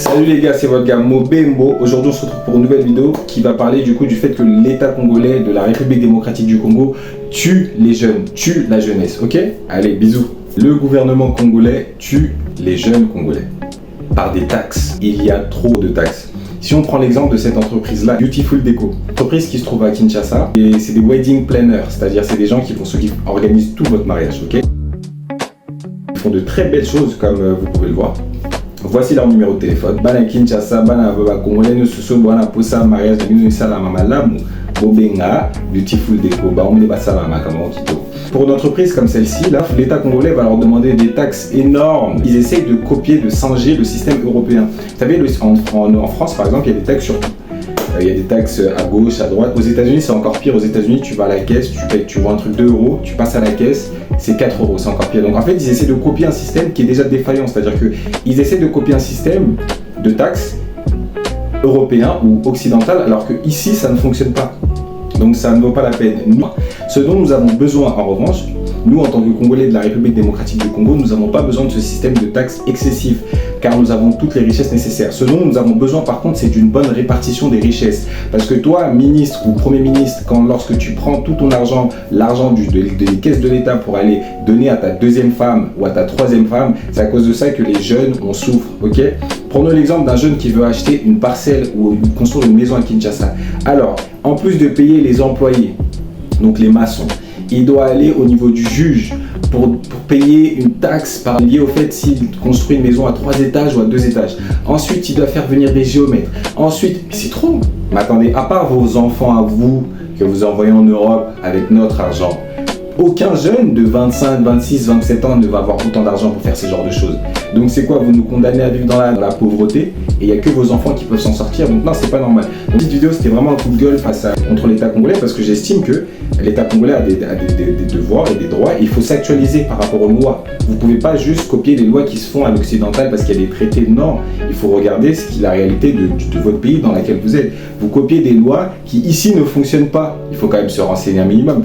Salut les gars, c'est votre gars Mobembo. Aujourd'hui on se retrouve pour une nouvelle vidéo qui va parler du fait que l'État congolais de la République démocratique du Congo tue les jeunes, tue la jeunesse, ok? Allez, bisous. Le gouvernement congolais tue les jeunes congolais par des taxes. Il y a trop de taxes. Si on prend l'exemple de cette entreprise-là, Beautiful Déco, entreprise qui se trouve à Kinshasa, et c'est des wedding planners, c'est-à-dire c'est des gens qui organisent tout votre mariage, ok? Ils font de très belles choses comme vous pouvez le voir. Voici leur numéro de téléphone. Bana Kinshasa, bana Congolais, nous sommes bana pour ça mariage de nous ça la mamalamu, bobenga, Beautiful Déco, ba on est ça la makamon kito. Pour une entreprise comme celle-ci, là, l'État congolais va leur demander des taxes énormes. Ils essayent de copier, de singer le système européen. Vous savez, en France, par exemple, il y a des taxes sur tout. Il y a des taxes à gauche, à droite. Aux États-Unis, c'est encore pire. Aux États-Unis, tu vas à la caisse, tu vois un truc 2 €, tu passes à la caisse, c'est 4 €, c'est encore pire. Donc en fait, ils essaient de copier un système qui est déjà défaillant. C'est-à-dire qu'ils essaient de copier un système de taxes européen ou occidental, alors que ici, ça ne fonctionne pas. Donc ça ne vaut pas la peine. Nous, ce dont nous avons besoin, en revanche, nous, en tant que Congolais de la République démocratique du Congo, nous n'avons pas besoin de ce système de taxes excessif, car nous avons toutes les richesses nécessaires. Ce dont nous avons besoin, par contre, c'est d'une bonne répartition des richesses. Parce que toi, ministre ou Premier ministre, lorsque tu prends tout ton argent, l'argent des caisses de l'État pour aller donner à ta deuxième femme ou à ta troisième femme, c'est à cause de ça que les jeunes en souffrent, ok? Prenons l'exemple d'un jeune qui veut acheter une parcelle ou construire une maison à Kinshasa. Alors, en plus de payer les employés, donc les maçons, il doit aller au niveau du juge pour payer une taxe liée au fait s'il construit une maison à 3 étages ou à 2 étages. Ensuite, il doit faire venir des géomètres. Ensuite, c'est trop. Mais attendez, à part vos enfants à vous que vous envoyez en Europe avec notre argent, aucun jeune de 25, 26, 27 ans ne va avoir autant d'argent pour faire ce genre de choses. Donc c'est quoi? Vous nous condamnez à vivre dans la pauvreté et il n'y a que vos enfants qui peuvent s'en sortir. Donc non, c'est pas normal. Donc, cette vidéo, c'était vraiment un coup de gueule contre l'État congolais parce que j'estime que l'État congolais a des devoirs et des droits et il faut s'actualiser par rapport aux lois. Vous ne pouvez pas juste copier les lois qui se font à l'occidental parce qu'il y a des traités. Non, il faut regarder ce qui est la réalité de votre pays dans laquelle vous êtes. Vous copiez des lois qui ici ne fonctionnent pas. Il faut quand même se renseigner un minimum.